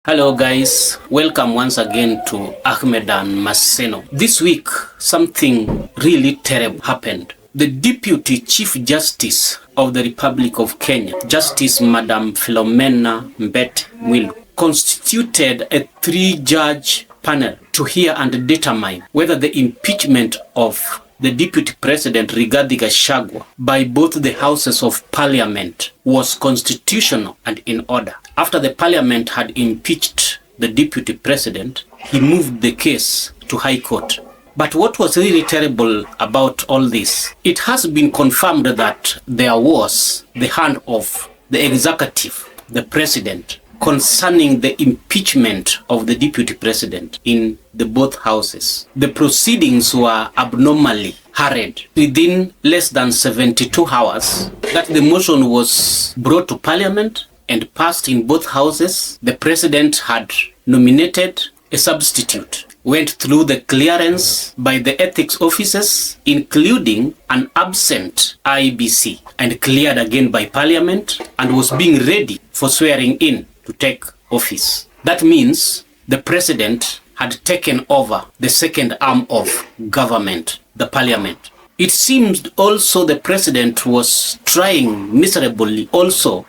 Hello guys, welcome once again to Ahmed and Maseno. This week, something really terrible happened. The Deputy Chief Justice of the Republic of Kenya, Justice Madam Philomena Mbete Mwilu, constituted a 3-judge panel to hear and determine whether the impeachment of the Deputy President Rigathi Gachagua by both the Houses of Parliament was constitutional and in order. After the Parliament had impeached the Deputy President, he moved the case to High Court. But what was really terrible about all this, it has been confirmed that there was the hand of the executive, the president, concerning the impeachment of the Deputy President in the both houses. The proceedings were abnormally hurried. Within less than 72 hours, that the motion was brought to Parliament and passed in both houses. The President had nominated a substitute, went through the clearance by the ethics officers, including an absent IBC, and cleared again by Parliament, and was being ready for swearing in to take office. That means the President had taken over the second arm of government, the Parliament. It seems also the President was trying miserably also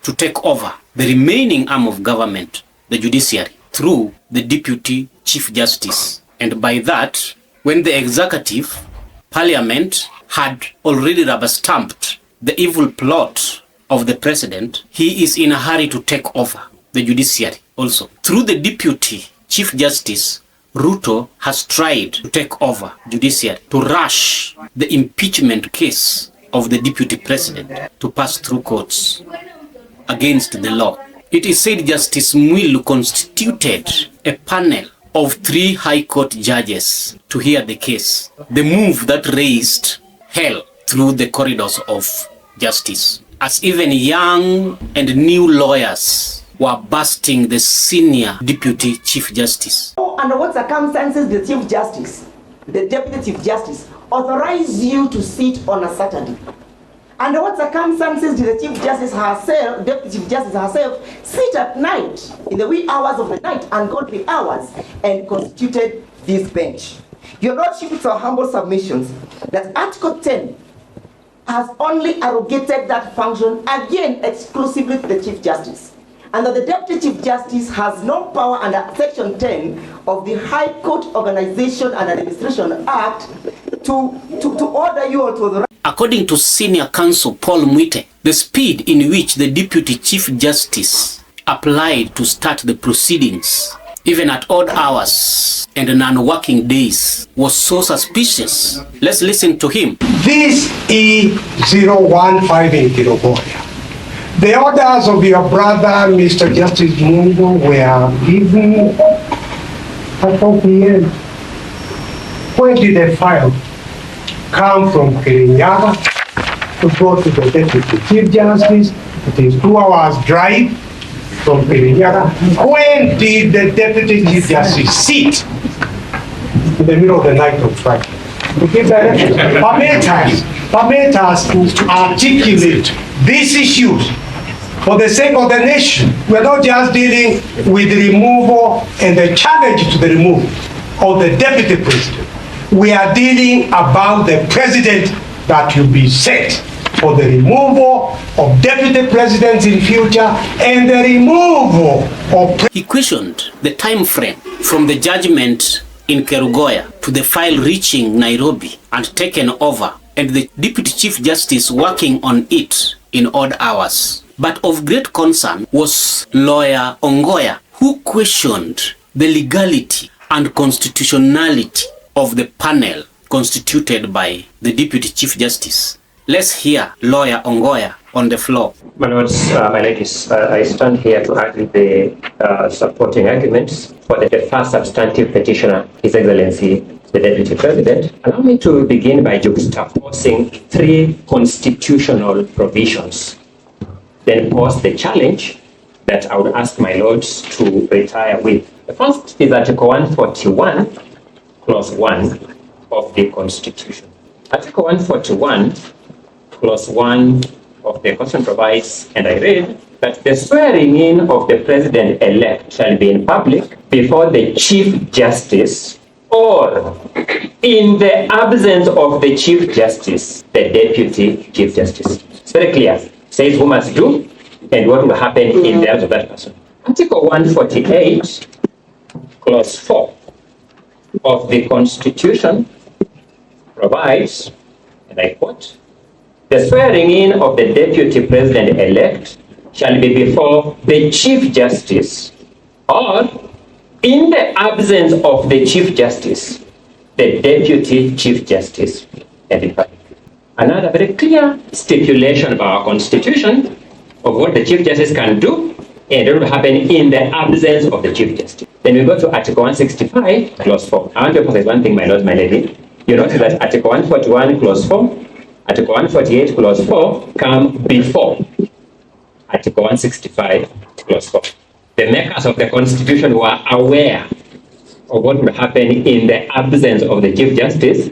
to take over the remaining arm of government, the judiciary, through the Deputy Chief Justice. And by that, when the executive, Parliament, had already rubber-stamped the evil plot of the President, he is in a hurry to take over the judiciary also. Through the Deputy Chief Justice, Ruto has tried to take over judiciary, to rush the impeachment case of the Deputy President to pass through courts against the law. It is said Justice Mwilu constituted a panel of 3 High Court judges to hear the case. The move that raised hell through the corridors of justice, as even young and new lawyers were busting the senior Deputy Chief Justice. Under what circumstances the Chief Justice, the Deputy Chief Justice, authorize you to sit on a Saturday? Under what circumstances did the Chief Justice herself, Deputy Chief Justice herself, sit at night, in the wee hours of the night, ungodly hours, and constituted this bench? Your Lordship, it's our humble submissions that Article 10 has only arrogated that function again exclusively to the Chief Justice, and that the Deputy Chief Justice has no power under Section 10 of the High Court Organization and Administration Act to order you or to authorize. According to Senior Counsel Paul Mwite, the speed in which the Deputy Chief Justice applied to start the proceedings, even at odd hours and non-working days, was so suspicious. Let's listen to him. This E015 in Kirogoya. The orders of your brother, Mr. Justice Mungo, were given at 4 p.m. When did the file come from Kirinyaga to go to the Deputy Chief Justice? It is 2 hours drive from Kirinyaga. When did the Deputy Chief Justice sit in the middle of the night on Friday to give directions? Permit us to articulate these issues for the sake of the nation. We're not just dealing with the removal and the challenge to the removal of the Deputy President. We are dealing about the president that will be set for the removal of deputy presidents in future and the removal of... He questioned the time frame from the judgment in Kerugoya to the file reaching Nairobi and taken over, and the Deputy Chief Justice working on it in odd hours. But of great concern was lawyer Ongoya, who questioned the legality and constitutionality of the panel constituted by the Deputy Chief Justice. Let's hear lawyer Ongoya on the floor. My lords, my ladies, I stand here to argue the supporting arguments for the first substantive petitioner, His Excellency the Deputy President. Allow me to begin by juxtaposing 3 constitutional provisions, then pose the challenge that I would ask my lords to retire with. The first is Article 141, Clause 1 of the Constitution. Article 141, Clause 1 of the Constitution provides, and I read, that the swearing in of the president-elect shall be in public before the Chief Justice, or in the absence of the Chief Justice, the Deputy Chief Justice. It's very clear. It says who must do and what will happen in the absence of that person. Article 148, Clause 4 of the Constitution provides, and I quote, the swearing in of the Deputy President-elect shall be before the Chief Justice, or in the absence of the Chief Justice, the Deputy Chief Justice. Another very clear stipulation of our Constitution of what the Chief Justice can do and what will happen in the absence of the Chief Justice. Then we go to Article 165, Clause 4. I want to emphasize one thing, my lord, my lady. You notice that Article 141, Clause 4, Article 148, Clause 4 come before Article 165, Clause 4. The makers of the Constitution were aware of what would happen in the absence of the Chief Justice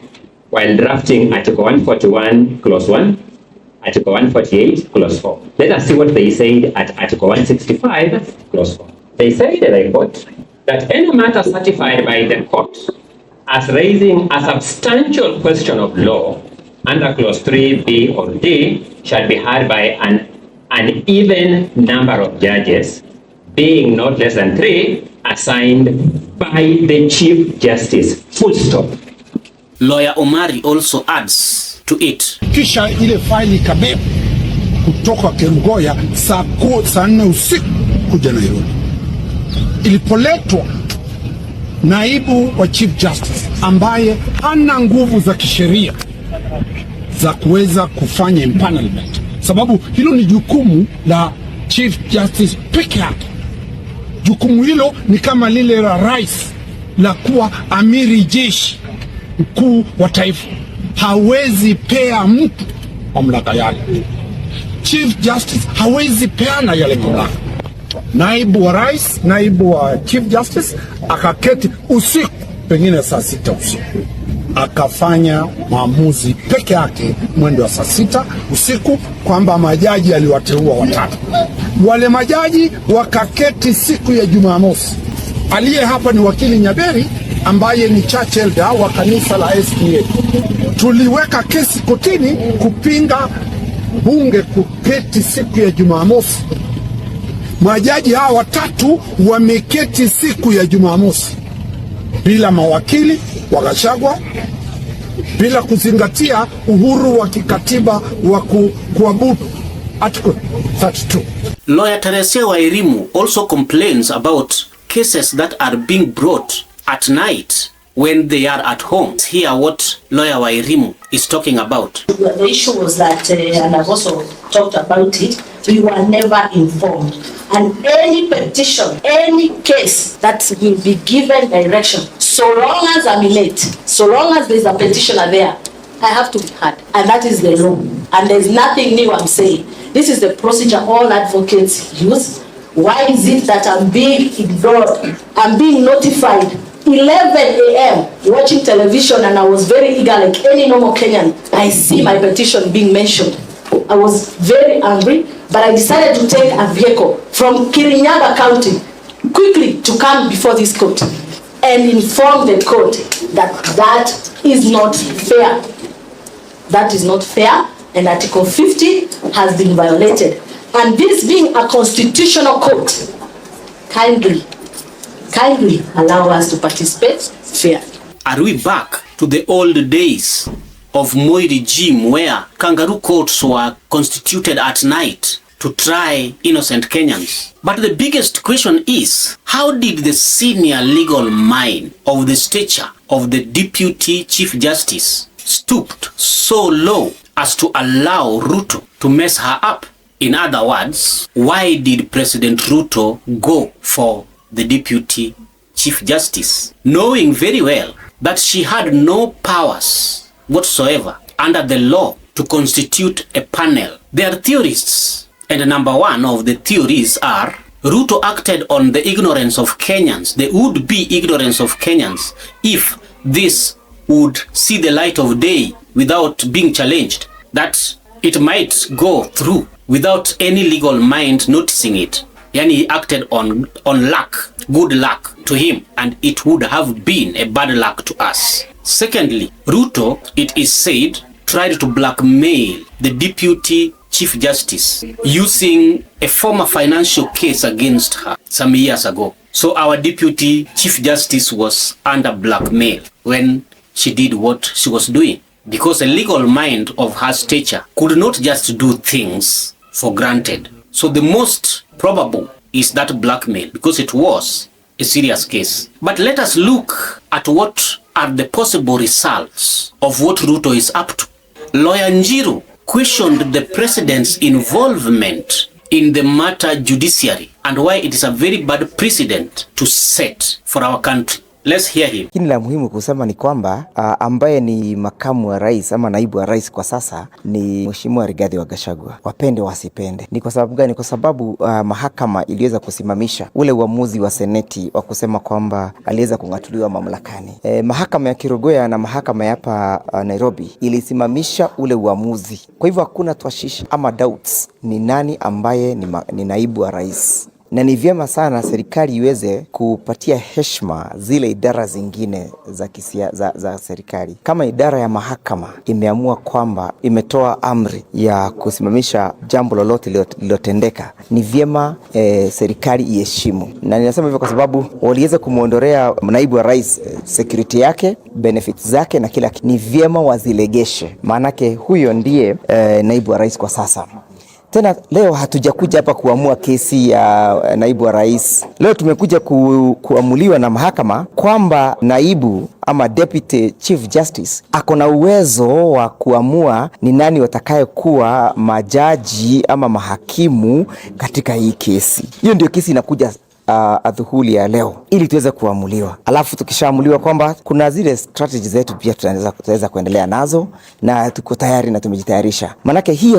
while drafting Article 141, Clause 1, Article 148, Clause 4. Let us see what they said at Article 165, Clause 4. They said, and I quote, that any matter certified by the court as raising a substantial question of law under Clause 3B or D shall be heard by an even number of judges, being not less than 3, assigned by the Chief Justice. Full stop. Lawyer Omari also adds to it. Kisha ile faili kabeba kutoka Kerugoya saa 4 usiku kuja Nairobi. Ilipoletwa naibu wa Chief Justice ambaye hana nguvu za kisheria za kuweza kufanya impanelment, sababu hilo ni jukumu la Chief Justice peke yake. Jukumu hilo ni kama lile la rais la kuwa amiri jeshi mkuu wa taifa. Hawezi pea mtu mamlaka yale. Chief Justice hawezi peana yale mamlaka. Naibu wa rais, naibu wa Chief Justice akaketi usiku, pengine saa 6 usiku, akafanya maamuzi peke yake mwendo wa saa 6 usiku kwamba majaji aliwateua 3. Wale majaji wakaketi siku ya Jumamosi. Aliye hapa ni wakili Nyaberi ambaye ni church elder wa kanisa la SDA. Tuliweka kesi kotini kupinga bunge kuketi siku ya Jumamosi. Majaji hawa 3 wameketi siku ya Jumamosi bila mawakili wa Gachagua, bila kuzingatia uhuru wa kikatiba wa kuabudu Article 32. Lawyer Teresia Wairimu also complains about cases that are being brought at night when they are at home. Hear what Lawyer Wairimu is talking about. The issue was that, and I've also talked about it, we were never informed. And any petition, any case that will be given direction, so long as I'm late, so long as there's a petitioner there, I have to be heard. And that is the law. And there's nothing new I'm saying. This is the procedure all advocates use. Why is it that I'm being ignored? I'm being notified 11 a.m. watching television, and I was very eager like any normal Kenyan. I see my petition being mentioned. I was very angry, but I decided to take a vehicle from Kirinyaga County quickly to come before this court and inform the court that that is not fair. That is not fair, and Article 50 has been violated. And this being a constitutional court, kindly allow us to participate fairly. Are we back to the old days of Moi regime where kangaroo courts were constituted at night to try innocent Kenyans? But the biggest question is, how did the senior legal mind of the stature of the Deputy Chief Justice stooped so low as to allow Ruto to mess her up? In other words, why did President Ruto go for the Deputy Chief Justice, knowing very well that she had no powers whatsoever under the law to constitute a panel? There are theorists, and number one of the theories are Ruto acted on the ignorance of Kenyans, the would-be ignorance of Kenyans, if this would see the light of day without being challenged. That it might go through without any legal mind noticing it. Yani he acted on luck, good luck to him, and it would have been a bad luck to us. Secondly, Ruto, it is said, tried to blackmail the deputy chief justice using a former financial case against her some years ago. So our deputy chief justice was under blackmail when she did what she was doing, because a legal mind of her stature could not just do things for granted. So the most probable is that blackmail, because it was a serious case. But let us look at what are the possible results of what Ruto is up to. Lawyer Njiru questioned the president's involvement in the matter judiciary and why it is a very bad precedent to set for our country. Let's hear him. Kini la muhimu kusema ni kwamba ambaye ni makamu wa rais ama naibu wa rais kwa sasa ni Mheshimiwa Rigathi wa Gachagua. Wapende wasipende. Ni kwa sababu gani? Kwa sababu mahakama iliweza kusimamisha ule uamuzi wa seneti wa kusema kwamba aliweza kung'atuliwa mamlakani. Mahakama ya Kirugoya na mahakama ya hapa Nairobi ilisimamisha ule uamuzi. Kwa hivyo hakuna twashishi ama doubts ni nani ambaye ni naibu wa rais. Na ni vyema sana serikali iweze kupatia heshima zile idara zingine za serikali. Kama idara ya mahakama imeamua kwamba imetoa amri ya kusimamisha jambo lolote lilotendeka, ni vyema serikali iheshimu. Na ninasema hivyo kwa sababu waliweza kumuondorea naibu wa rais security yake, benefits zake na kila kitu. Ni vyema wazilegeshe, maanake huyo ndiye naibu wa rais kwa sasa. Tena leo hatujakuja hapa kuamua kesi ya naibu wa rais. Leo tumekuja kuamuliwa na mahakama kwamba naibu ama deputy chief justice ako na uwezo wa kuamua ni nani watakaye kuwa majaji ama mahakimu katika hii kesi. Hiyo ndio kesi inakuja adhuhuli ya leo ili tuweze kuamuliwa. Alafu tukishaamuliwa kwamba kuna zile strategy zetu pia tutaweza kuendelea nazo, na tuko tayari na tumejitayarisha. Manake hii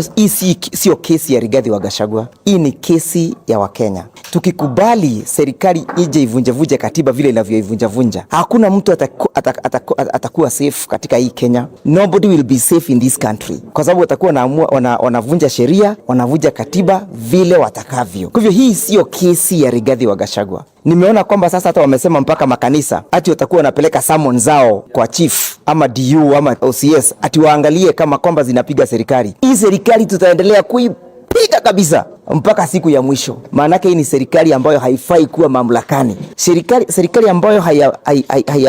sio kesi ya Rigathi wa Gachagua. Hii ni kesi ya Wakenya. Tukikubali serikali ije ivunjavunje katiba vile inavyoivunjavunja, hakuna mtu atakuwa safe katika hii Kenya. Nobody will be safe in this country. Kwa sababu watakuwa wanavunja sheria, wanavunja katiba vile watakavyo. Kwa hivyo hii sio kesi ya Rigathi wa Gachagua. Nimeona kwamba sasa hata wamesema mpaka makanisa ati watakuwa wanapeleka summon zao kwa chief ama DU ama OCS ati waangalie kama kwamba zinapiga serikali. Hii serikali tutaendelea kuipiga kabisa mpaka siku ya mwisho. Maanake hii ni serikali ambayo haifai kuwa mamlakani. Serikali ambayo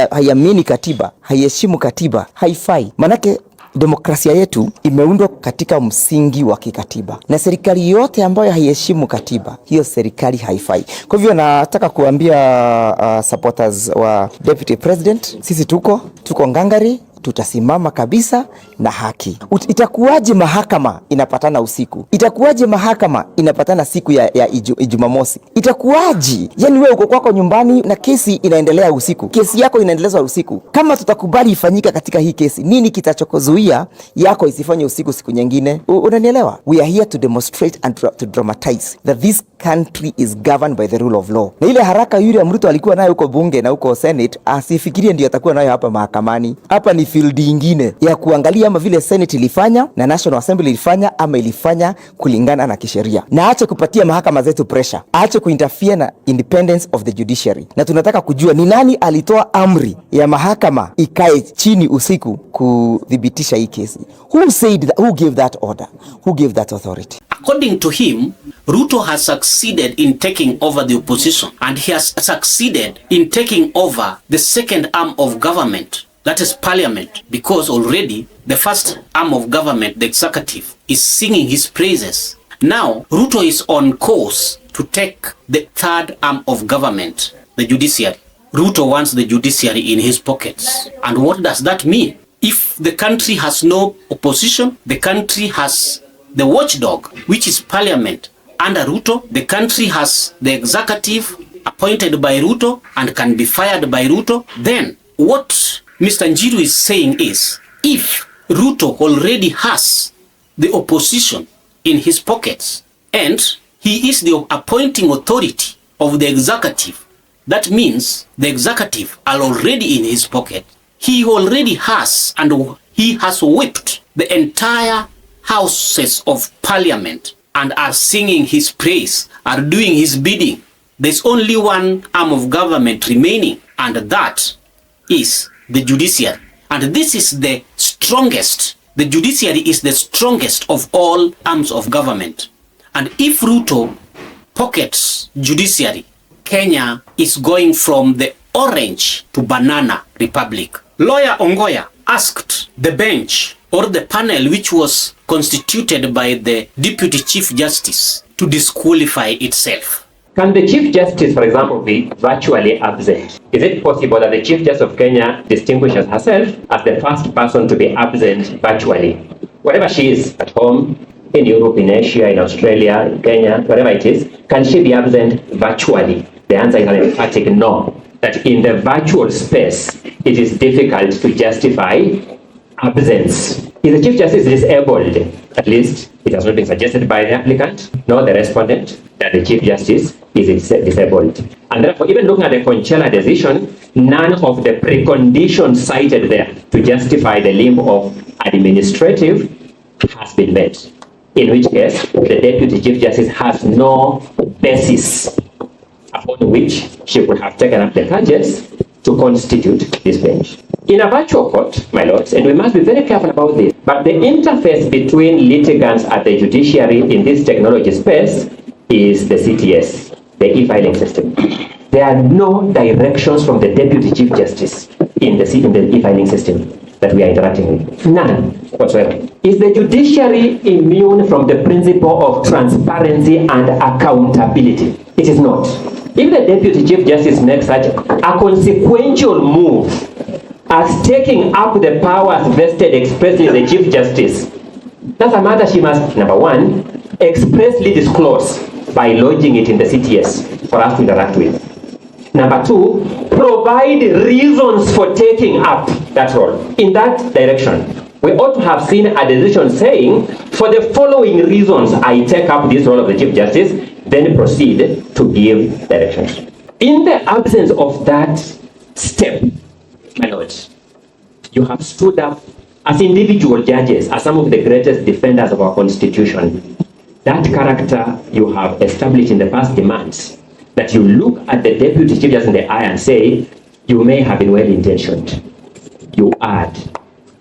haiamini katiba, haiheshimu katiba, haifai. Maanake demokrasia yetu imeundwa katika msingi wa kikatiba, na serikali yote ambayo haiheshimu katiba, hiyo serikali haifai. Kwa hivyo nataka kuambia supporters wa deputy president, sisi tuko ngangari, tutasimama kabisa na haki. Itakuwaje mahakama inapatana usiku? Itakuwaje mahakama inapatana siku ya Jumamosi? Itakuwaje? Yani wewe uko kwako nyumbani na kesi inaendelea usiku. Kesi yako inaendelezwa usiku. Kama tutakubali ifanyika katika hii kesi, nini kitachokuzuia yako isifanye usiku siku nyingine? Unanielewa? We are here to demonstrate and to dramatize that this country is governed by the rule of law. Na ile haraka yule Ruto alikuwa nayo huko bunge na huko Senate, asifikirie ndio atakuwa nayo hapa mahakamani. Hapa ni field nyingine ya kuangalia ama vile Senate ilifanya na National Assembly ilifanya ama ilifanya kulingana na kisheria. Na aache kupatia mahakama zetu pressure. Aache kuinterfere na independence of the judiciary. Na tunataka kujua ni nani alitoa amri ya mahakama ikae chini usiku kudhibitisha hii kesi. Who said that? Who gave that order? Who gave that authority? According to him, Ruto has succeeded in taking over the opposition, and he has succeeded in taking over the second arm of government, that is parliament, because already the first arm of government, the executive, is singing his praises. Now, Ruto is on course to take the third arm of government, the judiciary. Ruto wants the judiciary in his pockets. And what does that mean? If the country has no opposition, the country has the watchdog, which is parliament. Under Ruto, the country has the executive appointed by Ruto and can be fired by Ruto. Then, what Mr. Njiru is saying is, if Ruto already has the opposition in his pockets and he is the appointing authority of the executive, that means the executive are already in his pocket. He already has, and he has whipped the entire houses of parliament and are singing his praise, are doing his bidding. There's only one arm of government remaining, and that is the judiciary. And this is the strongest. The judiciary is the strongest of all arms of government. And if Ruto pockets judiciary, Kenya is going from the orange to banana republic. Lawyer Ongoya asked the bench or the panel which was constituted by the Deputy Chief Justice to disqualify itself. Can the Chief Justice, for example, be virtually absent? Is it possible that the Chief Justice of Kenya distinguishes herself as the first person to be absent virtually? Wherever she is, at home, in Europe, in Asia, in Australia, in Kenya, wherever it is, can she be absent virtually? The answer is an emphatic no. That in the virtual space, it is difficult to justify absence. Is the Chief Justice disabled? At least it has not been suggested by the applicant nor the respondent that the Chief Justice is disabled. And therefore, even looking at the Conchella decision, none of the preconditions cited there to justify the limb of administrative has been met. In which case, the Deputy Chief Justice has no basis upon which she could have taken up the charges to constitute this bench. In a virtual court, my lords, and we must be very careful about this, but the interface between litigants at the judiciary in this technology space is the CTS, the e-filing system. There are no directions from the Deputy Chief Justice in the e-filing system that we are interacting with. None whatsoever. Is the judiciary immune from the principle of transparency and accountability? It is not. If the Deputy Chief Justice makes such a consequential move as taking up the powers vested expressly in the Chief Justice, that's a matter she must, number one, expressly disclose by lodging it in the CTS for us to interact with. Number two, provide reasons for taking up that role. In that direction, we ought to have seen a decision saying, for the following reasons, I take up this role of the Chief Justice, then proceed to give directions. In the absence of that step, my lords, you have stood up as individual judges, as some of the greatest defenders of our Constitution. That character you have established in the past demands that you look at the Deputy Chief Justice in the eye and say, you may have been well-intentioned. You add.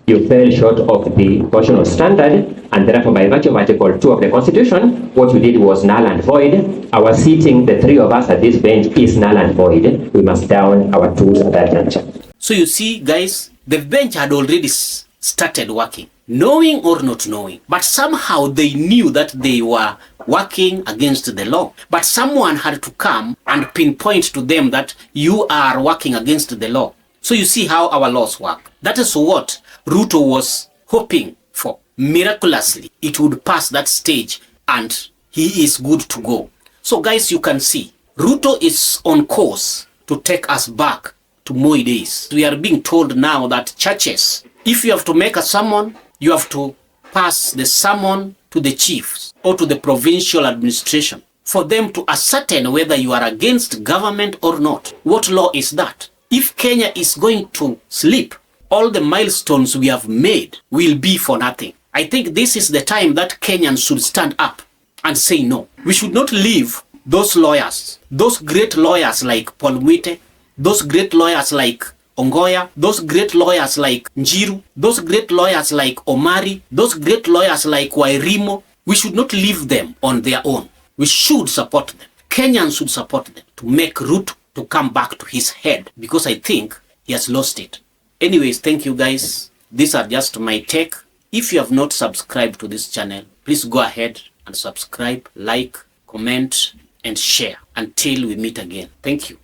You fell short of the constitutional standard, and therefore, by virtue of Article 2 of the Constitution, what you did was null and void. Our seating, the three of us at this bench, is null and void. We must down our tools at that juncture. So you see, guys, the bench had already started working, knowing or not knowing, but somehow they knew that they were working against the law. But someone had to come and pinpoint to them that you are working against the law. So you see how our laws work. That is what Ruto was hoping for. Miraculously, it would pass that stage and he is good to go. So guys, you can see Ruto is on course to take us back to Moi days. We are being told now that churches, if you have to make a sermon, you have to pass the sermon to the chiefs or to the provincial administration for them to ascertain whether you are against government or not. What law is that? If Kenya is going to sleep, all the milestones we have made will be for nothing. I think this is the time that Kenyans should stand up and say no. We should not leave those lawyers, those great lawyers like Paul Mwite, those great lawyers like Ongoya, those great lawyers like Njiru, those great lawyers like Omari, those great lawyers like Wairimo. We should not leave them on their own. We should support them. Kenyans should support them to make Ruto to come back to his head, because I think he has lost it. Anyways, thank you guys. These are just my take. If you have not subscribed to this channel, please go ahead and subscribe, like, comment, and share. Until we meet again. Thank you.